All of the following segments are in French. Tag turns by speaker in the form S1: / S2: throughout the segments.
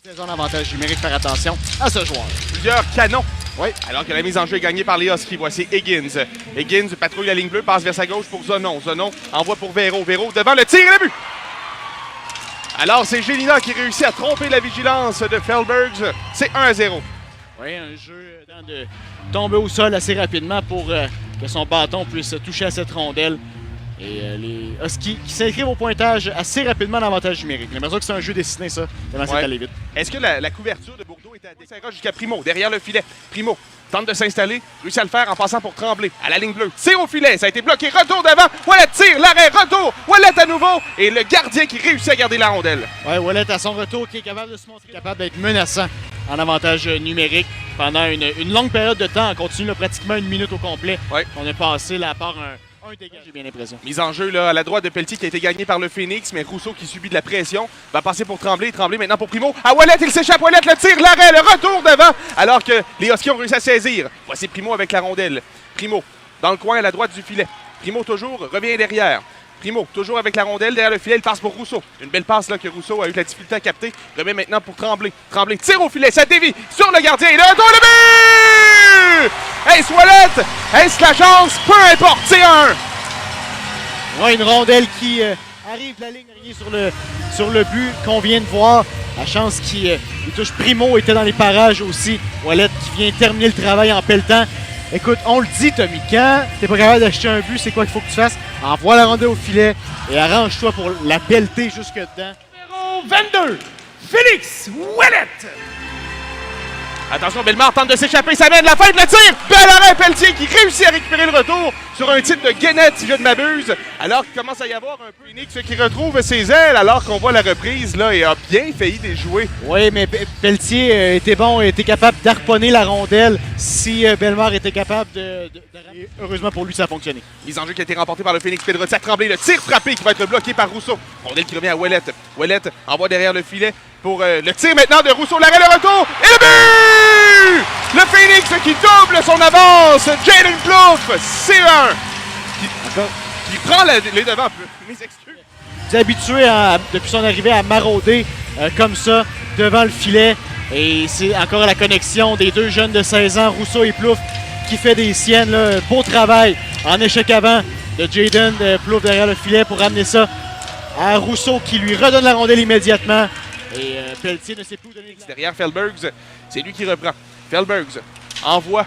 S1: Saison d'avantage numérique, faire attention à ce joueur.
S2: Plusieurs canons.
S1: Oui.
S2: Alors que la mise en jeu est gagnée par les Huskies. Voici Higgins. Higgins patrouille la ligne bleue, passe vers sa gauche pour Zonon. Zonon envoie pour Véro. Véro devant le tir et le but. Alors c'est Gélina qui réussit à tromper la vigilance de Felbergs. C'est 1-0.
S1: Oui, un jeu de tomber au sol assez rapidement pour que son bâton puisse toucher à cette rondelle. Et les Huskies qui s'inscrivent au pointage assez rapidement en avantage numérique. J'ai l'impression que c'est un jeu dessiné, ça. Tellement c'est allé vite.
S2: Est-ce que la couverture de Bourdeau était à desserrage jusqu'à Primo, derrière le filet? Primo tente de s'installer, réussit à le faire en passant pour Tremblay. À la ligne bleue, tire au filet, ça a été bloqué, retour devant. Wallet tire, l'arrêt, retour. Wallet à nouveau. Et le gardien qui réussit à garder la rondelle.
S1: Oui, Wallet à son retour qui est capable de se montrer capable d'être menaçant en avantage numérique pendant une longue période de temps. On continue là, pratiquement une minute au complet.
S2: Ouais.
S1: On est passé là, à part un dégât, j'ai bien l'impression.
S2: Mise en jeu là, à la droite de Pelletier qui a été gagné par le Phoenix, mais Rousseau qui subit de la pression va passer pour Tremblay. Tremblay maintenant pour Primo. À Wallet, il s'échappe. Wallet le tire, l'arrêt, le retour devant. Alors que les Huskies ont réussi à saisir. Voici Primo avec la rondelle. Primo dans le coin à la droite du filet. Primo toujours revient derrière. Primo toujours avec la rondelle derrière le filet, il passe pour Rousseau. Une belle passe là que Rousseau a eu de la difficulté à capter. Remet maintenant pour Tremblay. Tremblay tire au filet, ça dévie sur le gardien et le retour, le but! Est-ce Wallet? Est-ce la chance? Peu importe, c'est 1.
S1: Ouais, une rondelle qui arrive de la ligne arrière sur le but qu'on vient de voir. La chance qui touche Primo était dans les parages aussi. Wallet qui vient terminer le travail en pelletant. Écoute, on le dit, Tommy, quand t'es pas capable d'acheter un but, c'est quoi qu'il faut que tu fasses? Envoie la rondelle au filet et arrange-toi pour la pelleter jusque dedans.
S3: Numéro 22, Félix Ouellet.
S2: Attention, Bellemare tente de s'échapper, ça mène la fin de le tir! Bel arrêt, Pelletier qui réussit à récupérer le retour sur un type de Guénette, si je ne m'abuse. Alors qu'il commence à y avoir un peu Phoenix qui retrouve ses ailes alors qu'on voit la reprise là et a bien failli déjouer.
S1: Oui, mais Pelletier était bon, était capable d'harponner la rondelle si Bellemare était capable de... Heureusement pour lui, ça a fonctionné.
S2: Mise en jeu qui a été remportée par le Phoenix Pedrotti à Tremblay. Le tir frappé qui va être bloqué par Rousseau. Rondelle qui revient à Ouellet. Ouellet envoie derrière le filet pour le tir maintenant de Rousseau. L'arrêt, le retour et le but! Le Phoenix qui double son avance. Jaden Plouffe, c'est 1. Qui prend les devants. Mes excuses.
S1: Il est habitué depuis son arrivée à marauder comme ça devant le filet. Et c'est encore la connexion des deux jeunes de 16 ans, Rousseau et Plouffe, qui fait des siennes. Là. Beau travail en échec avant de Jaden Plouffe derrière le filet pour ramener ça à Rousseau qui lui redonne la rondelle immédiatement. Et Pelletier ne sait plus où donner.
S2: Derrière Felbergs, c'est lui qui reprend. Felbergs envoie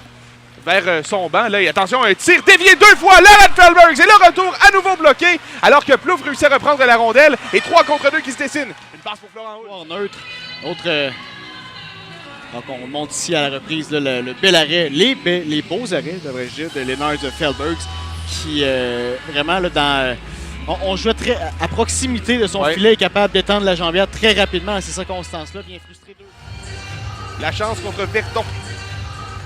S2: vers son banc. Là, et attention, un tir dévié 2 fois. L'arrêt de Felbergs et le retour à nouveau bloqué. Alors que Plouffe réussit à reprendre la rondelle. Et 3 contre 2 qui se dessinent. Une passe pour Florent Houle.
S1: Neutre. Autre. Donc on monte ici à la reprise là, le bel arrêt, les beaux arrêts, devrais-je dire, de Lennart Felbergs qui vraiment là, dans. On jouait très à proximité de son filet, est capable d'étendre la jambière très rapidement à ces circonstances-là, bien frustré d'eux.
S2: La chance contre Verdon.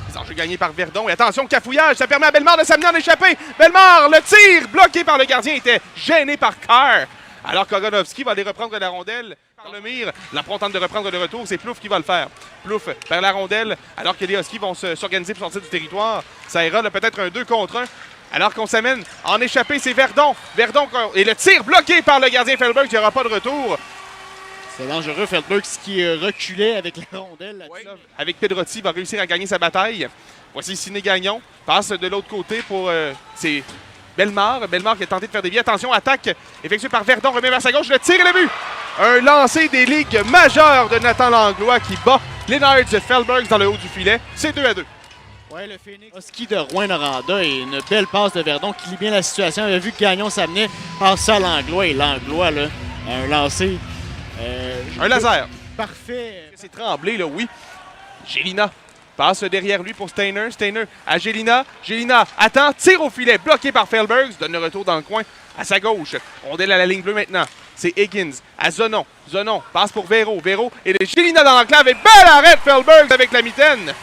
S2: Les enjeux gagnés par Verdon. Et attention, cafouillage, ça permet à Bellemare de s'amener en échappée. Bellemare, le tir bloqué par le gardien, était gêné par Carr. Alors Koronowski va aller reprendre la rondelle par le mire. Lampron tente de reprendre le retour, c'est Plouffe qui va le faire. Plouffe vers la rondelle, alors que les Huskies vont s'organiser pour sortir du territoire. Ça ira peut-être un 2 contre 1. Alors qu'on s'amène en échappée, c'est Verdon. Verdon et le tir bloqué par le gardien Felbergs, il n'y aura pas de retour.
S1: C'est dangereux, Felbergs qui reculait avec la rondelle.
S2: Ouais, avec Pedrotti, il va réussir à gagner sa bataille. Voici Ciné Gagnon, passe de l'autre côté pour c'est Bellemare. Bellemare qui a tenté de faire des biais. Attention, attaque effectuée par Verdon, remet vers sa gauche, le tir et le but. Un lancer des ligues majeures de Nathan Langlois qui bat Lennart Felbergs dans le haut du filet. C'est 2-2.
S1: Oui, le Phoenix Husky de Rouyn-Noranda et une belle passe de Verdon qui lit bien la situation. On a vu que Gagnon s'amenait par ça à Langlois et Langlois, là, un lancé.
S2: Un laser.
S1: Parfait.
S2: C'est Tremblay, là, oui. Gélina passe derrière lui pour Steiner. Steiner à Gélina. Gélina attend, tire au filet, bloqué par Felbergs. Donne le retour dans le coin à sa gauche. Rondelle à la ligne bleue maintenant. C'est Higgins à Zonon. Zonon passe pour Véro. Véro et Gélina dans l'enclave. Et bel arrêt de Felbergs avec la mitaine.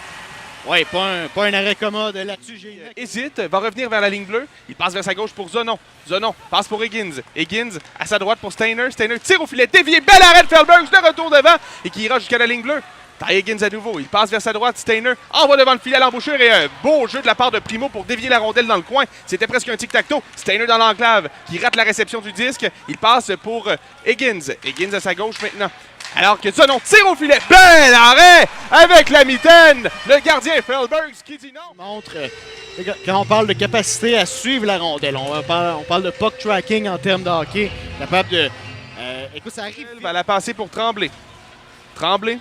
S1: Oui, pas un arrêt commode là-dessus.
S2: Hésite, va revenir vers la ligne bleue. Il passe vers sa gauche pour Zonon. Zonon passe pour Higgins. Higgins à sa droite pour Steiner. Steiner tire au filet, dévié. Bel arrêt de Felbergs, le retour devant et qui ira jusqu'à la ligne bleue. Ty Higgins à nouveau. Il passe vers sa droite. Steiner envoie devant le filet à l'embouchure et un beau jeu de la part de Primo pour dévier la rondelle dans le coin. C'était presque un tic-tac-toe. Steiner dans l'enclave qui rate la réception du disque. Il passe pour Higgins. Higgins à sa gauche maintenant. Alors que Zonon tire au filet. Bel arrêt avec la mitaine. Le gardien Felbergs qui dit non.
S1: Montre, quand on parle de capacité à suivre la rondelle, on parle de puck tracking en termes de hockey. Capable de... écoute, ça arrive.
S2: Il va la passer pour Tremblay. Tremblay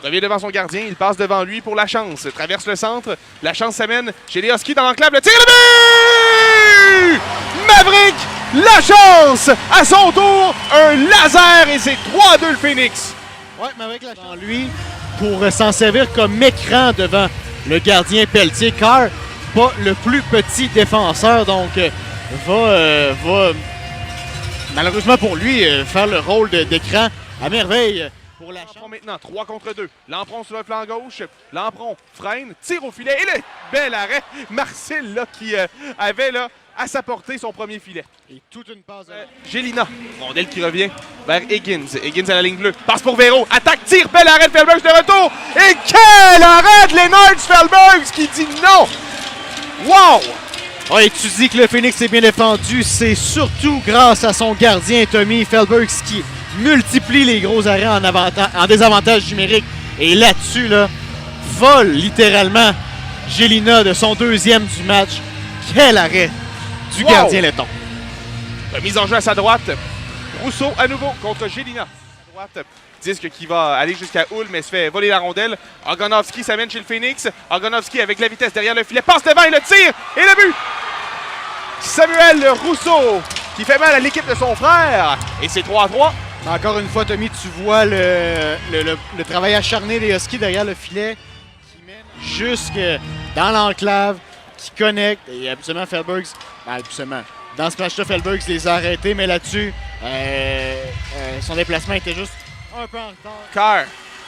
S2: revient devant son gardien. Il passe devant lui pour la chance. Traverse le centre. La chance s'amène chez les Huskies dans l'enclave. Le tir, le but! Maverick, la chance! À son tour, un laser et c'est 3-2 le Phoenix.
S1: Ouais, Maverick la chance. Lui, pour s'en servir comme écran devant le gardien Pelletier. Carr, pas le plus petit défenseur, donc va malheureusement pour lui faire le rôle d'écran à merveille. Pour la
S2: Lampron maintenant, 3 contre 2. Lampron sur le flanc gauche. Lampron freine, tire au filet et le bel arrêt. Marcel là, qui avait là, à sa portée son premier filet.
S1: Et toute une passe.
S2: Gélina, rondelle qui revient vers Higgins. Higgins à la ligne bleue. Passe pour Véro. Attaque, tire, bel arrêt de Felbergs de retour. Et quel arrêt de Lennart Felbergs qui dit non. Wow!
S1: Oh, et tu dis que le Phoenix est bien défendu. C'est surtout grâce à son gardien Tommy Felbergs qui multiplie les gros arrêts en désavantage numérique. Et là-dessus, là, vole littéralement Gélina de son deuxième du match. Quel arrêt du gardien letton.
S2: Mise en jeu à sa droite. Rousseau à nouveau contre Gélina. À droite. Disque qui va aller jusqu'à Hull, mais se fait voler la rondelle. Ogonovski s'amène chez le Phoenix. Ogonovski avec la vitesse derrière le filet. Passe devant et le tire. Et le but! Samuel Rousseau qui fait mal à l'équipe de son frère. Et c'est 3-3.
S1: Encore une fois, Tommy, tu vois le travail acharné des Huskies derrière le filet qui mène jusque dans l'enclave, qui connecte. Et absolument, Felbergs, absolument. Dans ce match-là, Felbergs les a arrêtés, mais là-dessus, son déplacement était juste un peu en retard.
S2: Carr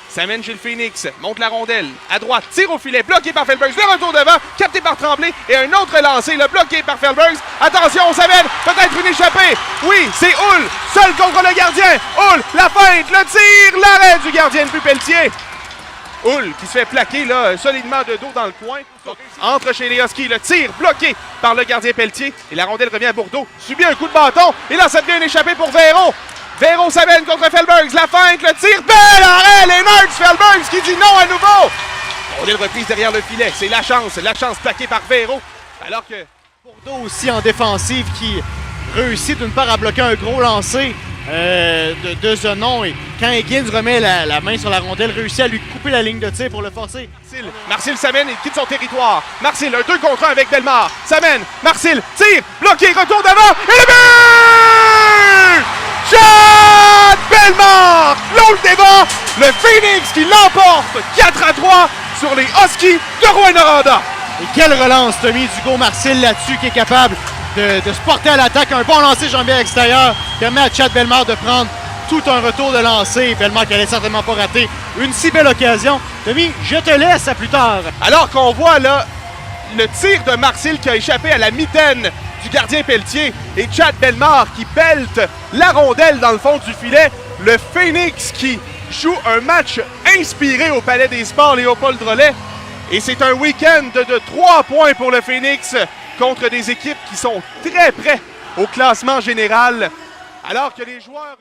S2: s'amène chez le Phoenix, monte la rondelle, à droite, tire au filet, bloqué par Felbergs, le retour devant, capté par Tremblay, et un autre lancé, le bloqué par Felbergs. Attention, on s'amène, peut-être une échappée. Oui, c'est Hull, seul contre le gardien. Hull, la feinte, le tir, l'arrêt du gardien de but Pelletier. Hull qui se fait plaquer là, solidement de dos dans le coin. Entre chez les Huskies, le tir bloqué par le gardien Pelletier. Et la rondelle revient à Bourdeau, subit un coup de bâton, et là ça devient une échappée pour Véro. Véro s'amène contre Felbergs, la feinte, le tir, bel arrêt, Lennart Felbergs qui dit non à nouveau. On est reprise derrière le filet, c'est la chance plaquée par Véro. Alors que
S1: Bourdeau aussi en défensive qui réussit d'une part à bloquer un gros lancer de Zonon. Et quand Higgins remet la main sur la rondelle, réussit à lui couper la ligne de tir pour le forcer.
S2: Marcel s'amène, il quitte son territoire. Marcel, un 2 contre 1 avec Bellemare. S'amène, Marcel, tire, bloqué, retour devant, et le but! Chad Bellemare, l'autre débat, le Phoenix qui l'emporte 4-3 sur les Huskies de Rouyn-Noranda.
S1: Et quelle relance, Tommy, d'Hugo Marcel là-dessus qui est capable de se porter à l'attaque. Un bon lancer jambier à l'extérieur permet à Chad Bellemare de prendre tout un retour de lancer. Bellemare qui n'allait certainement pas rater une si belle occasion. Tommy, je te laisse à plus tard.
S2: Alors qu'on voit là le tir de Marcel qui a échappé à la mitaine du gardien Pelletier et Chad Bellemare qui pelte la rondelle dans le fond du filet. Le Phoenix qui joue un match inspiré au Palais des Sports Léopold Drolet. Et c'est un week-end de 3 points pour le Phoenix contre des équipes qui sont très près au classement général. Alors que les joueurs